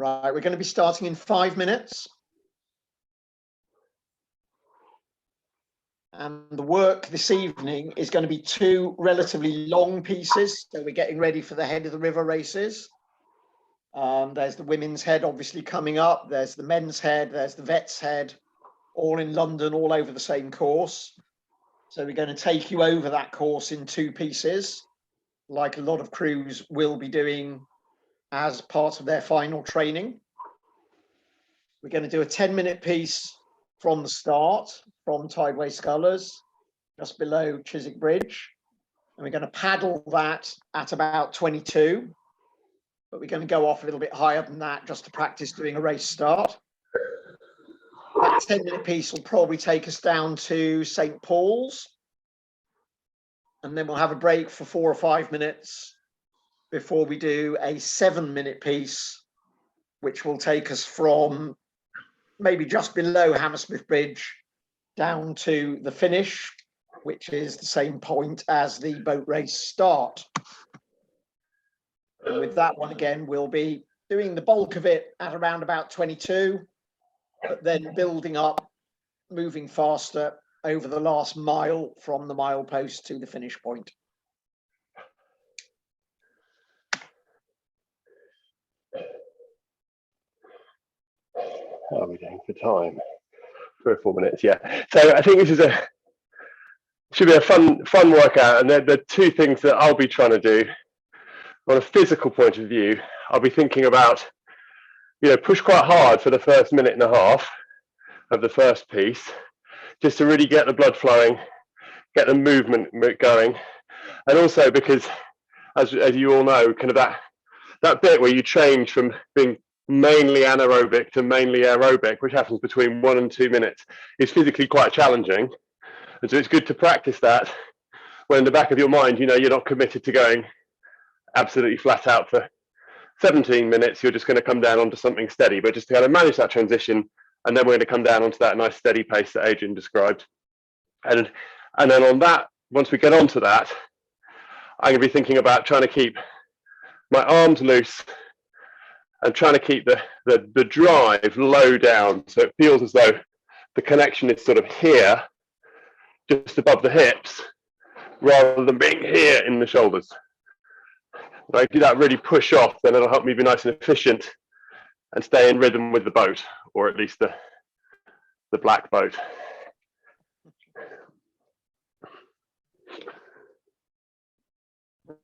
Right, we're going to be starting in 5 minutes. And the work this evening is going to be 2 relatively long pieces. So we're getting ready for the head of the river races. There's the women's head obviously coming up. There's the men's head. There's the vet's head, all in London, all over the same course. So we're going to take you over that course in 2 pieces, like a lot of crews will be doing as part of their final training. We're going to do a 10-minute piece from the start, from Tideway Scullers, just below Chiswick Bridge. And we're going to paddle that at about 22, but we're going to go off a little bit higher than that just to practice doing a race start. That 10-minute piece will probably take us down to St. Paul's. And then we'll have a break for 4 or 5 minutes before we do a 7-minute piece, which will take us from maybe just below Hammersmith Bridge down to the finish, which is the same point as the boat race start. And with that one again, we'll be doing the bulk of it at around about 22, but then building up, moving faster over the last mile from the milepost to the finish point. How are we doing for time? 3 or 4 minutes, yeah. So I think this is should be a fun workout, and the 2 things that I'll be trying to do on a physical point of view. I'll be thinking about, push quite hard for the first minute and a half of the first piece, just to really get the blood flowing, get the movement going, and also because, as you all know, kind of that bit where you change from being mainly anaerobic to mainly aerobic, which happens between 1 and 2 minutes, is physically quite challenging. And so it's good to practice that when in the back of your mind, you're not committed to going absolutely flat out for 17 minutes. You're just going to come down onto something steady, but just to kind of manage that transition. And then we're going to come down onto that nice steady pace that Adrian described. And then on that, once we get onto that, I'm going to be thinking about trying to keep my arms loose and trying to keep the drive low down, so it feels as though the connection is sort of here, just above the hips, rather than being here in the shoulders. When I do that really push off, then it'll help me be nice and efficient and stay in rhythm with the boat, or at least the black boat.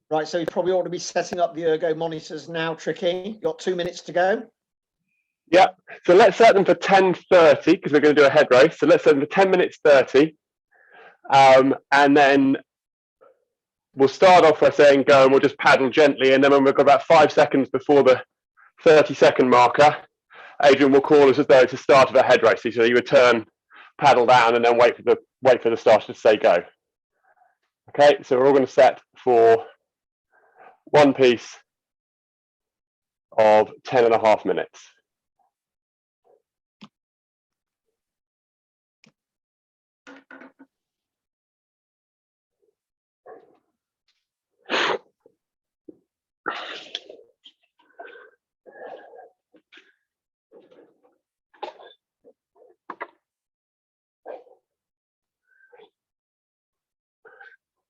Right, so you probably ought to be setting up the ergo monitors now, Tricky. You've got 2 minutes to go. Yeah, so let's set them for 10:30 because we're going to do a head race. So let's set them for 10 minutes 30. And then we'll start off by saying go, and we'll just paddle gently. And then when we've got about 5 seconds before the 30-second marker, Adrian will call us as though it's the start of a head race. So you would turn, paddle down, and then wait for the starter to say go. Okay, so we're all going to set for 1 piece of 10.5 minutes.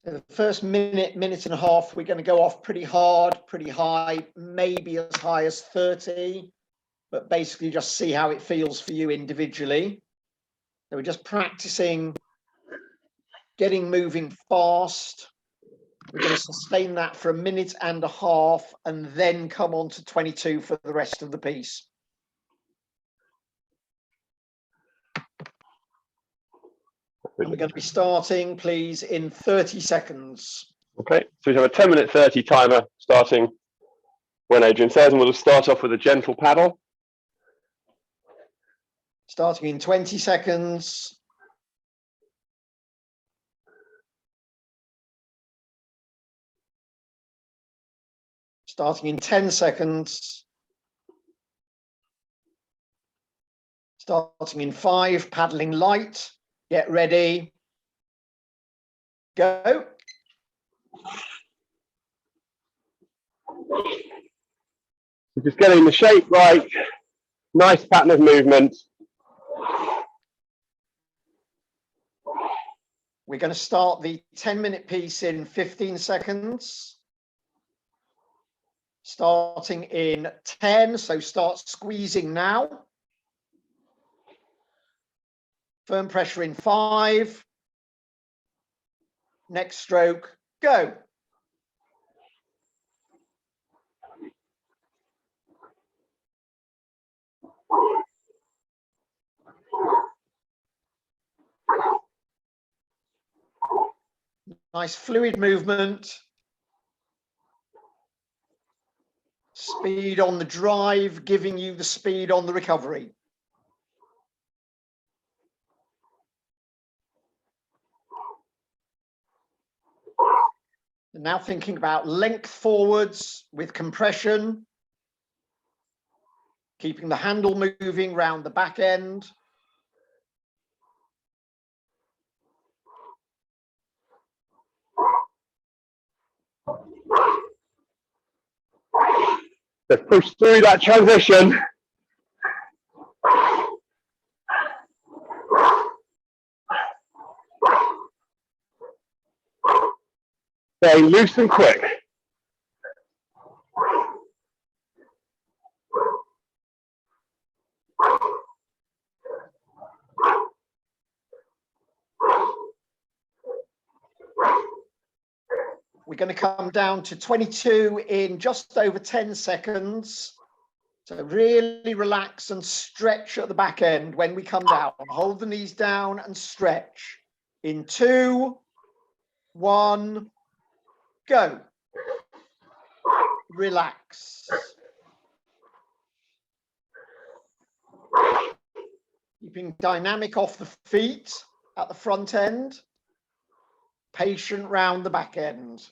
The first minute and a half, we're going to go off pretty hard, pretty high, maybe as high as 30, but basically just see how it feels for you individually. So we're just practicing getting moving fast. We're going to sustain that for 1.5 minutes and then come on to 22 for the rest of the piece. And we're going to be starting, please, in 30 seconds. Okay, so we have a 10-minute 30 timer starting when Adrian says, and we'll just start off with a gentle paddle. Starting in 20 seconds. Starting in 10 seconds. Starting in 5, paddling light. Get ready. Go. So just getting the shape right, nice pattern of movement. We're going to start the 10-minute piece in 15 seconds. Starting in 10, so start squeezing now. Firm pressure in 5. Next stroke, go. Nice fluid movement. Speed on the drive, giving you the speed on the recovery. And now thinking about length forwards with compression, keeping the handle moving round the back end. Let's push through that transition. Stay loose and quick. We're going to come down to 22 in just over 10 seconds. So really relax and stretch at the back end when we come down. Hold the knees down and stretch. In 2, 1, go. Relax. Keeping dynamic off the feet at the front end. Patient round the back end.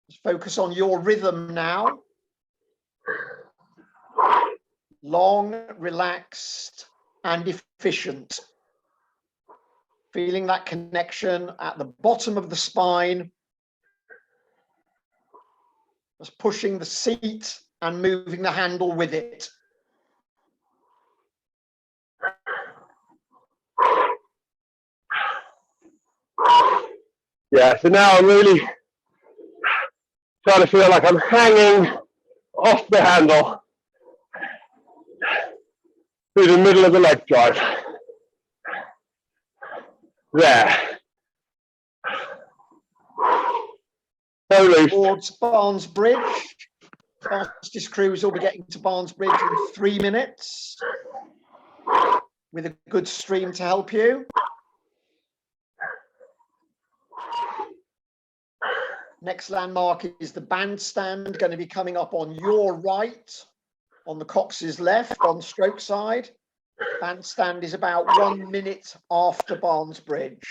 Just focus on your rhythm now. Long, relaxed, and efficient. Feeling that connection at the bottom of the spine. Just pushing the seat and moving the handle with it. Yeah, so now I'm really trying to feel like I'm hanging off the handle through the middle of the leg drive. There. So loose. Towards Barnes Bridge. Fastest cruise will be getting to Barnes Bridge in 3 minutes. With a good stream to help you. Next landmark is the bandstand, going to be coming up on your right, on the Cox's left, on stroke side. Bandstand is about 1 minute after Barnes Bridge.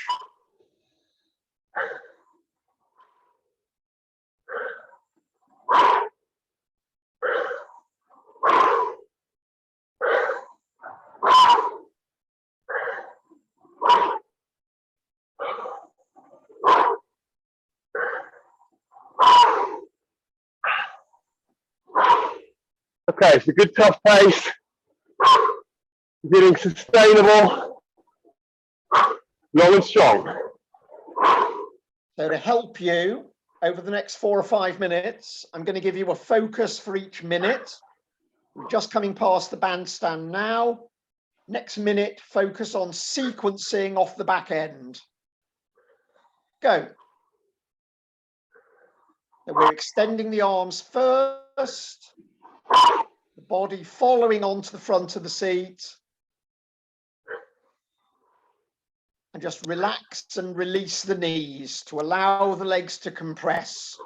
Okay, it's a good tough pace. Getting sustainable, long and strong. So to help you over the next 4 or 5 minutes, I'm going to give you a focus for each minute. We're just coming past the bandstand now. Next minute, focus on sequencing off the back end. Go. And we're extending the arms first, the body following onto the front of the seat. And just relax and release the knees to allow the legs to compress.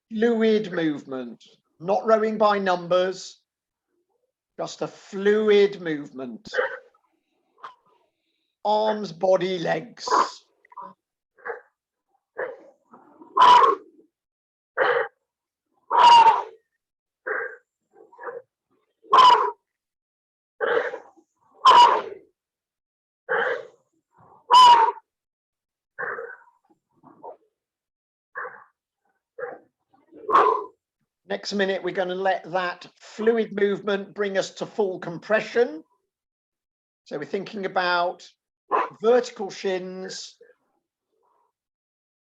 Fluid movement, not rowing by numbers, just a fluid movement. arms, body, legs. Next minute, we're going to let that fluid movement bring us to full compression. So we're thinking about vertical shins,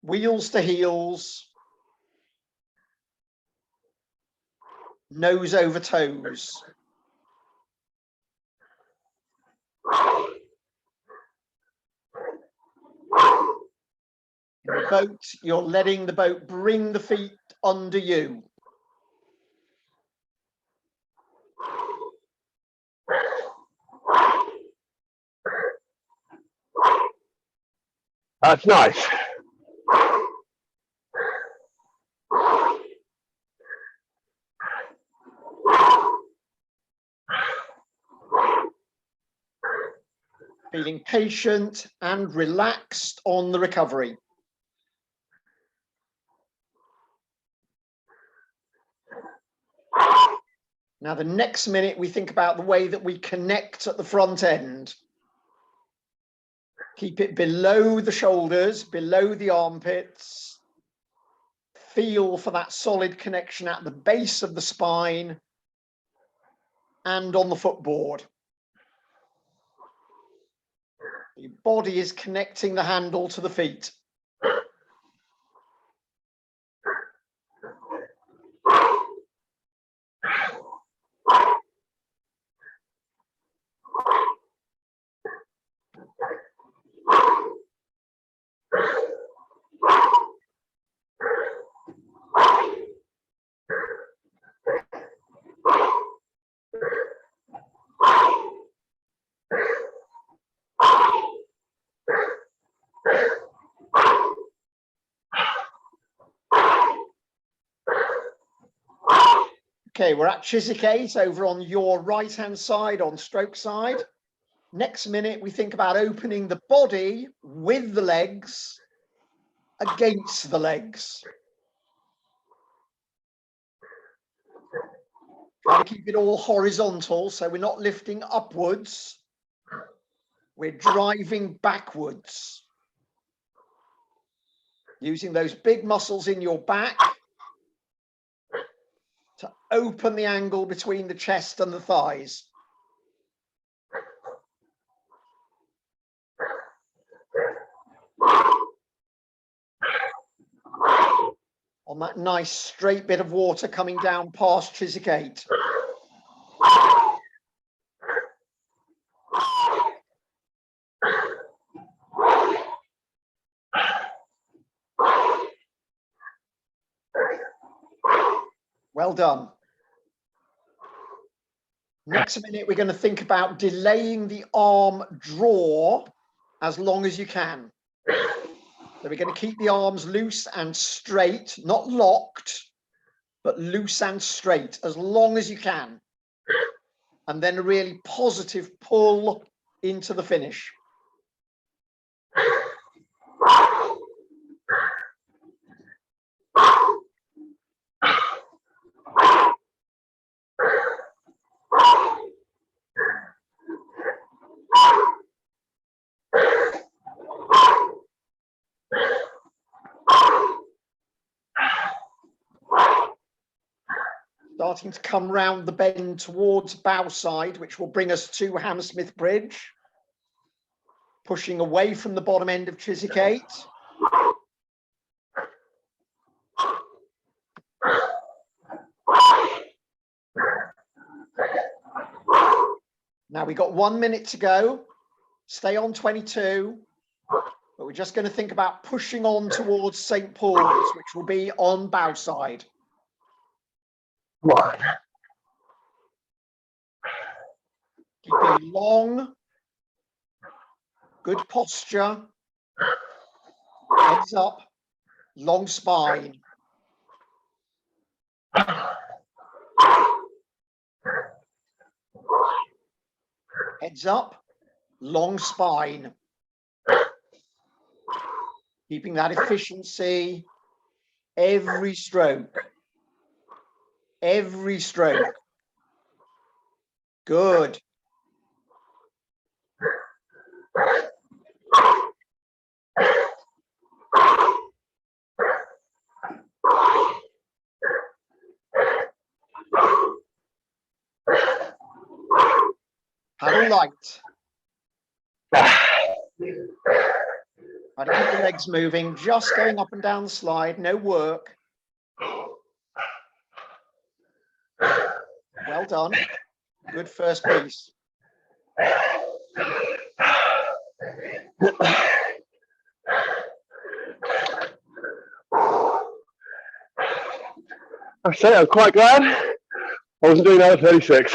wheels to heels, nose over toes. In the boat, you're letting the boat bring the feet under you. That's nice. Feeling patient and relaxed on the recovery. Now, the next minute, we think about the way that we connect at the front end. Keep it below the shoulders, below the armpits. Feel for that solid connection at the base of the spine and on the footboard. Your body is connecting the handle to the feet. Okay, we're at Chiswick 8 over on your right-hand side, on stroke side. Next minute, we think about opening the body with the legs against the legs. Try to keep it all horizontal, so we're not lifting upwards. We're driving backwards. Using those big muscles in your back to open the angle between the chest and the thighs. On that nice straight bit of water coming down past Chiswick 8. Well done. Next minute, we're going to think about delaying the arm draw as long as you can. So we're going to keep the arms loose and straight, not locked, but loose and straight as long as you can. And then a really positive pull into the finish. Starting to come round the bend towards bow side, which will bring us to Hammersmith Bridge. Pushing away from the bottom end of Chiswick 8. Now we've got 1 minute to go. Stay on 22. But we're just going to think about pushing on towards St. Paul's, which will be on bow side. One. Keeping long, good posture, heads up, long spine. Heads up, long spine. Keeping that efficiency. Every stroke. Every stroke. Good. Paddle light. Try to keep the legs moving, just going up and down the slide, no work. Well done. Good first piece. I say I'm quite glad I wasn't doing that at 36.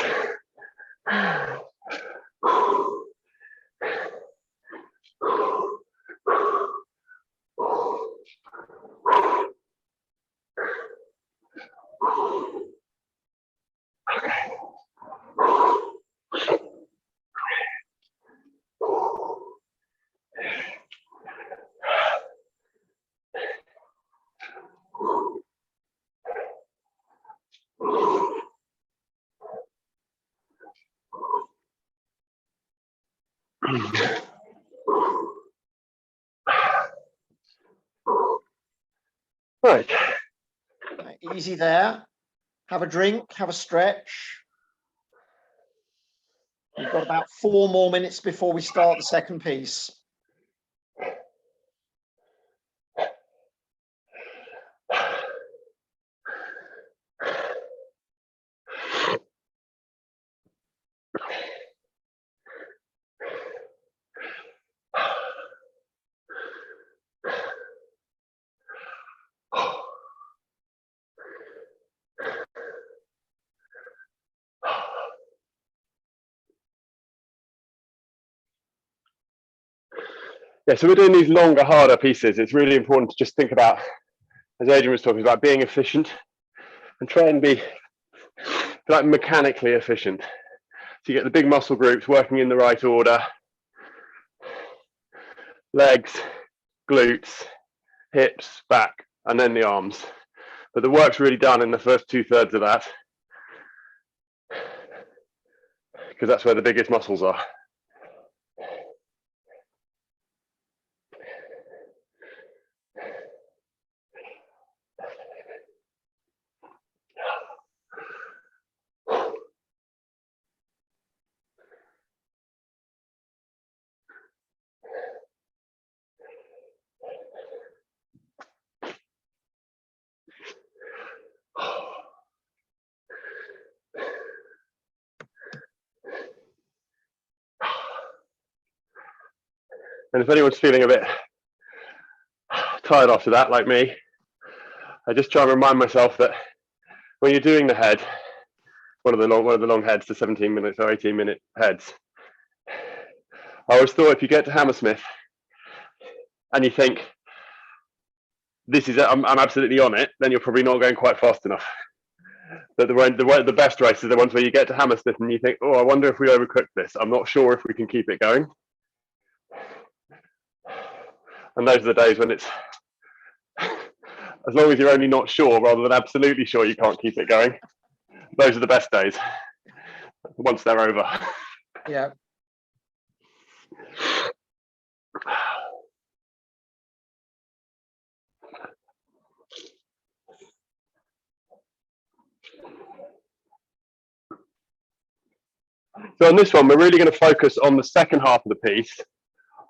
Right. Easy there. Have a drink, have a stretch. We've got about 4 more minutes before we start the second piece. Yeah, so we're doing these longer, harder pieces. It's really important to just think about, as Adrian was talking about, being efficient and try and be like mechanically efficient. So you get the big muscle groups working in the right order. Legs, glutes, hips, back, and then the arms. But the work's really done in the first 2/3 of that, because that's where the biggest muscles are. And if anyone's feeling a bit tired after that, like me, I just try and remind myself that when you're doing the head, one of the long heads, the 17 minutes or 18-minute heads, I always thought if you get to Hammersmith and you think this is I'm absolutely on it, then you're probably not going quite fast enough. But the best races are the ones where you get to Hammersmith and you think, oh, I wonder if we overcooked this. I'm not sure if we can keep it going. And those are the days when it's, as long as you're only not sure rather than absolutely sure you can't keep it going, those are the best days once they're over. Yeah. So on this one, we're really going to focus on the second half of the piece,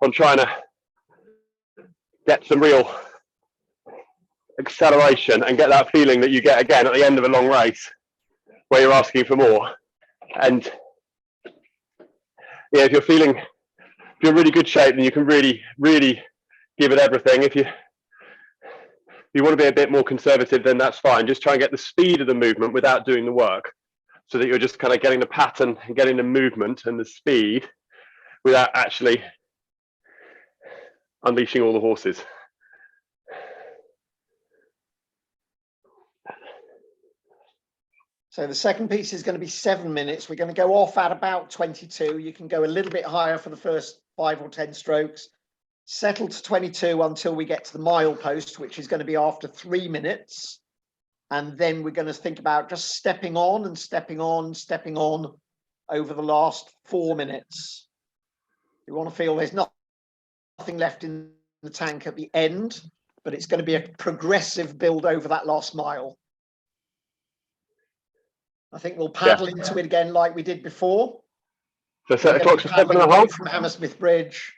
on trying to get some real acceleration and get that feeling that you get again at the end of a long race where you're asking for more. And yeah, if you're in really good shape, then you can really give it everything. If you want to be a bit more conservative, then that's fine. Just try and get the speed of the movement without doing the work, so that you're just kind of getting the pattern and getting the movement and the speed without actually unleashing all the horses. So the second piece is going to be 7 minutes. We're going to go off at about 22. You can go a little bit higher for the first 5 or 10 strokes. settle to 22 until we get to the mile post, which is going to be after 3 minutes. And then we're going to think about just stepping on and stepping on, stepping on over the last 4 minutes. You want to feel there's nothing left in the tank at the end, but it's going to be a progressive build over that last mile. I think we'll paddle into it again like we did before. So set the clocks for 7.5 from Hammersmith Bridge,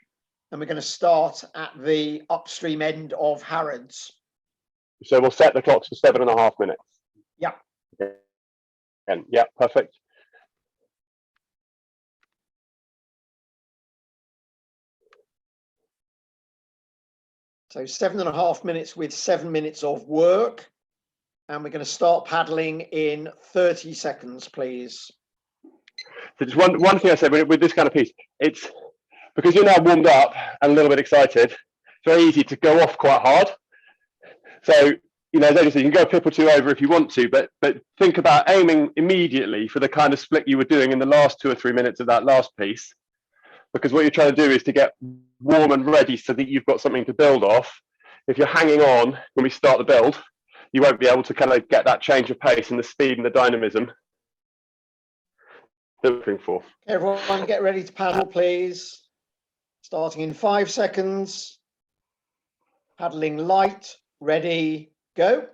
and we're going to start at the upstream end of Harrods. So we'll set the clocks for 7.5 minutes. Yeah. And yeah, perfect. So 7.5 minutes with 7 minutes of work. And we're going to start paddling in 30 seconds, please. So just one thing I said with this kind of piece, it's because you're now warmed up and a little bit excited, it's very easy to go off quite hard. So, you know, as you can go a pip or two over if you want to, but think about aiming immediately for the kind of split you were doing in the last 2 or 3 minutes of that last piece. Because what you're trying to do is to get warm and ready so that you've got something to build off. If you're hanging on when we start the build, you won't be able to kind of get that change of pace and the speed and the dynamism that we're looking for. Everyone get ready to paddle, please. Starting in 5 seconds. Paddling light, ready, go.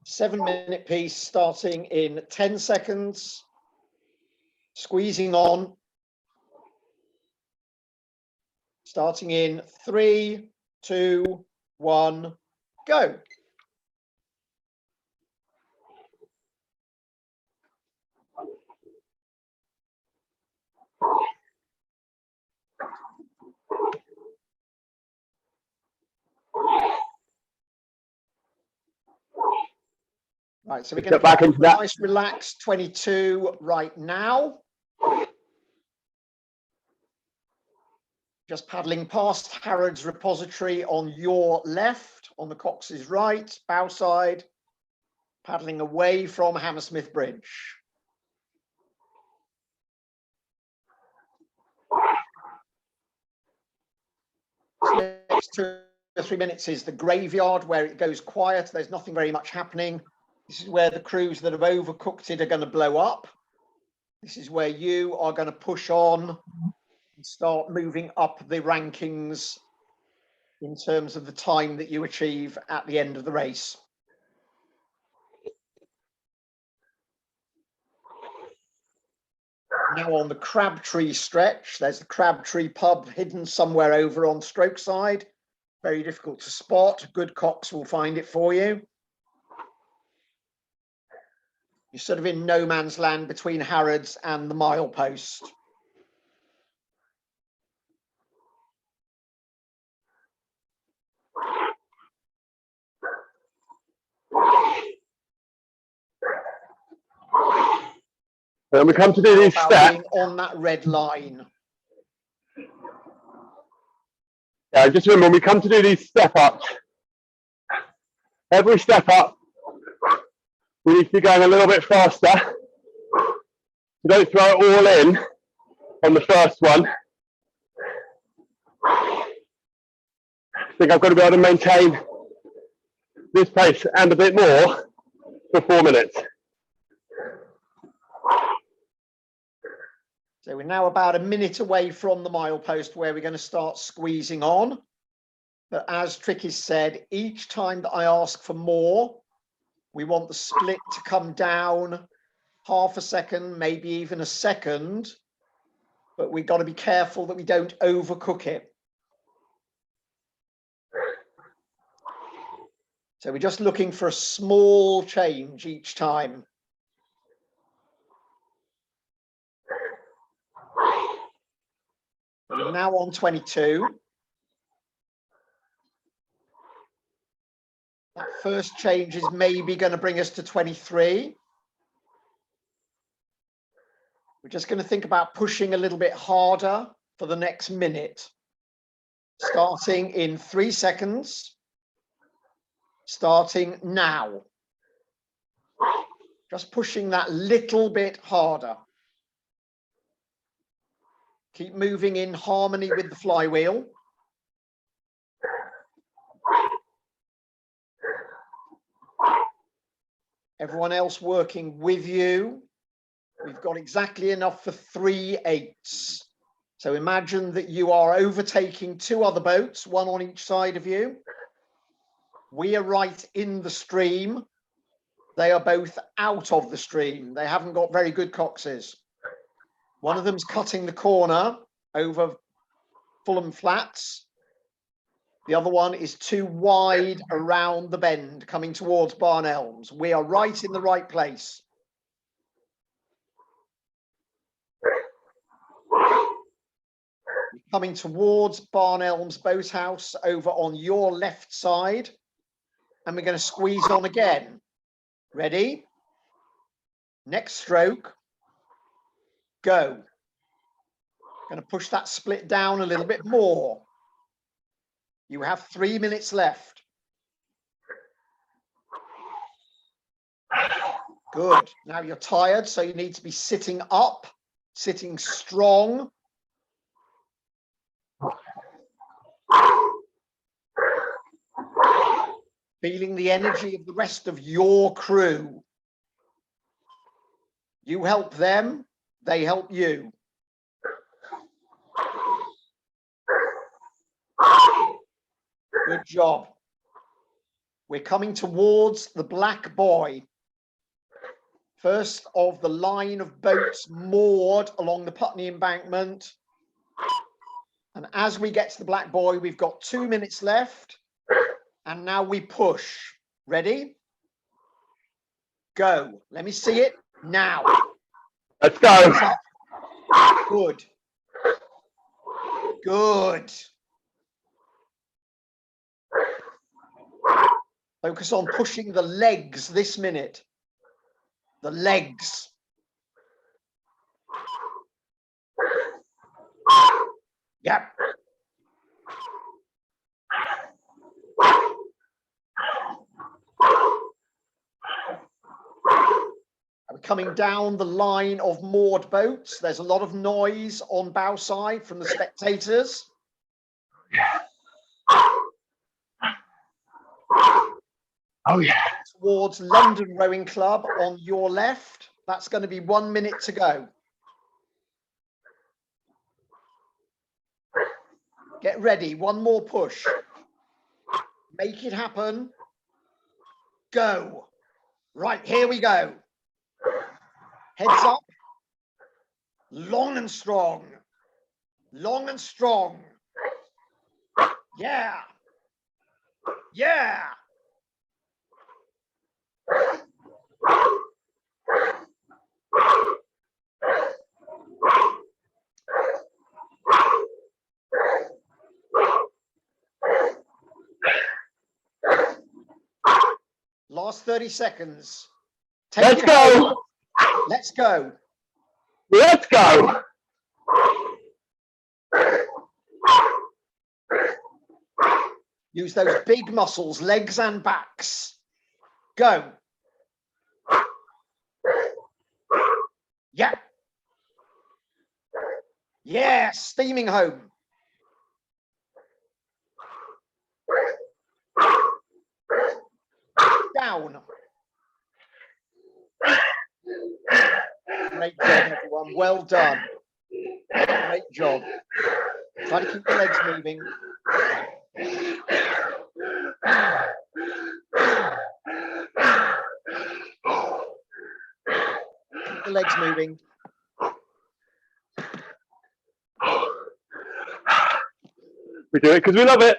Seven-minute piece starting in 10 seconds. Squeezing on. Starting in 3, 2, 1, go. Right, so we're going to back into that nice relaxed 22 right now. Just paddling past Harrods Repository on your left, on the Cox's right, bow side, paddling away from Hammersmith Bridge. Next 2 or 3 minutes is the graveyard where it goes quiet. There's nothing very much happening. This is where the crews that have overcooked it are going to blow up. This is where you are going to push on and start moving up the rankings in terms of the time that you achieve at the end of the race. Now on the Crabtree stretch, there's the Crabtree pub hidden somewhere over on stroke side. Very difficult to spot. Good cocks will find it for you. You're sort of in no man's land between Harrods and the milepost. And we come to do these steps on that red line. Yeah, just remember when we come to do these step ups, every step up, we need to be going a little bit faster. We don't throw it all in on the first one. I think I've got to be able to maintain this pace and a bit more for 4 minutes. So we're now about a minute away from the milepost where we're going to start squeezing on. But as Tricky said, each time that I ask for more, we want the split to come down half a second, maybe even a second. But we've got to be careful that we don't overcook it. So we're just looking for a small change each time. We're now on 22. That first change is maybe going to bring us to 23. We're just going to think about pushing a little bit harder for the next minute. Starting in 3 seconds. Starting now. Just pushing that little bit harder. Keep moving in harmony with the flywheel. Everyone else working with you. We've got exactly enough for 3 8s. So imagine that you are overtaking 2 other boats, one on each side of you. We are right in the stream. They are both out of the stream. They haven't got very good coxes. One of them's cutting the corner over Fulham Flats. The other one is too wide around the bend, coming towards Barn Elms. We are right in the right place. Coming towards Barn Elms Boathouse over on your left side. And we're going to squeeze on again. Ready? Next stroke. Go. Going to push that split down a little bit more. You have 3 minutes left. Good. Now you're tired, so you need to be sitting up, sitting strong. Feeling the energy of the rest of your crew. You help them, they help you. Good job. We're coming towards the Black Boy. First of the line of boats moored along the Putney embankment. And as we get to the Black Boy, we've got 2 minutes left. And now we push. Ready? Go. Let me see it now. Let's go. Good. Good. Focus on pushing the legs this minute. The legs. Yep. We're coming down the line of moored boats. There's a lot of noise on bow side from the spectators. Oh yeah. Towards London Rowing Club on your left. That's going to be 1 minute to go. Get ready. One more push. Make it happen. Go. Right, here we go. Heads up. Long and strong. Long and strong. Yeah. Yeah. Last 30 seconds. Let's go. Let's go. Let's go. Use those big muscles, legs and backs. Go. Yeah. Yeah, steaming home. Down. Great job, everyone. Well done. Great job. Try to keep the legs moving. Keep the legs moving. We do it because we love it.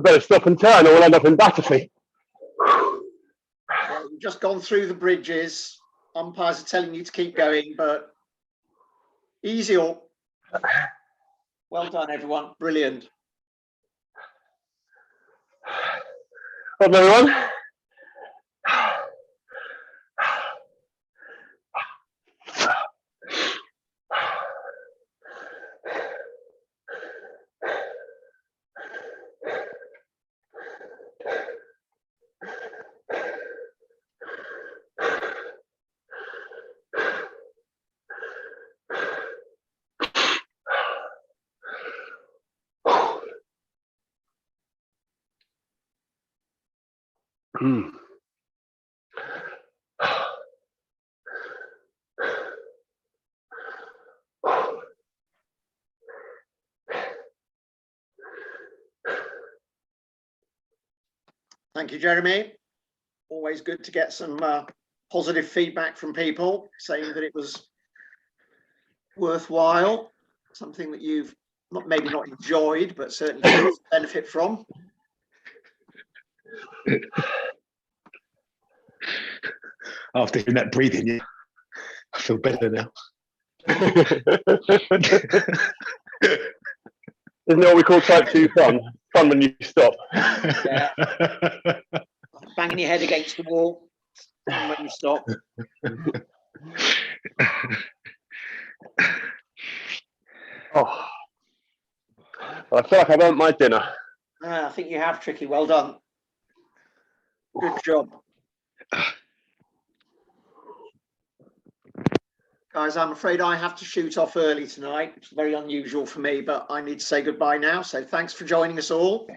better stop and turn, or we'll end up in Battersea. Well, we've just gone through the bridges. Umpires are telling you to keep going, but easy all. Well done, everyone. Brilliant. Well, everyone. Thank you, Jeremy. Always good to get some positive feedback from people saying that it was worthwhile, something that you've maybe not enjoyed, but certainly benefit from. After hearing that breathing, yeah, I feel better now. Isn't it what we call type 2 fun? Fun when you stop. Yeah. Banging your head against the wall when you stop. Oh, I feel like I've earned my dinner. I think you have, Tricky. Well done. Good job. Guys, I'm afraid I have to shoot off early tonight. It's very unusual for me, but I need to say goodbye now. So thanks for joining us all.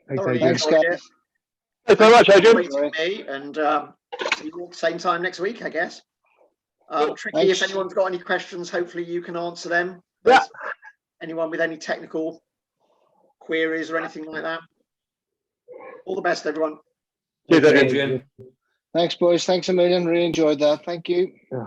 Thanks, Thoroughly enjoyed guys. it. Thanks very much, Adrian. Waiting me, and see you all at the same time next week, I guess. Tricky, Thanks. if anyone's got any questions, hopefully you can answer them. Yeah. Anyone with any technical queries or anything like that. All the best, everyone. Cheers, Adrian. Thanks, boys. Thanks a million. Really enjoyed that. Thank you. Yeah.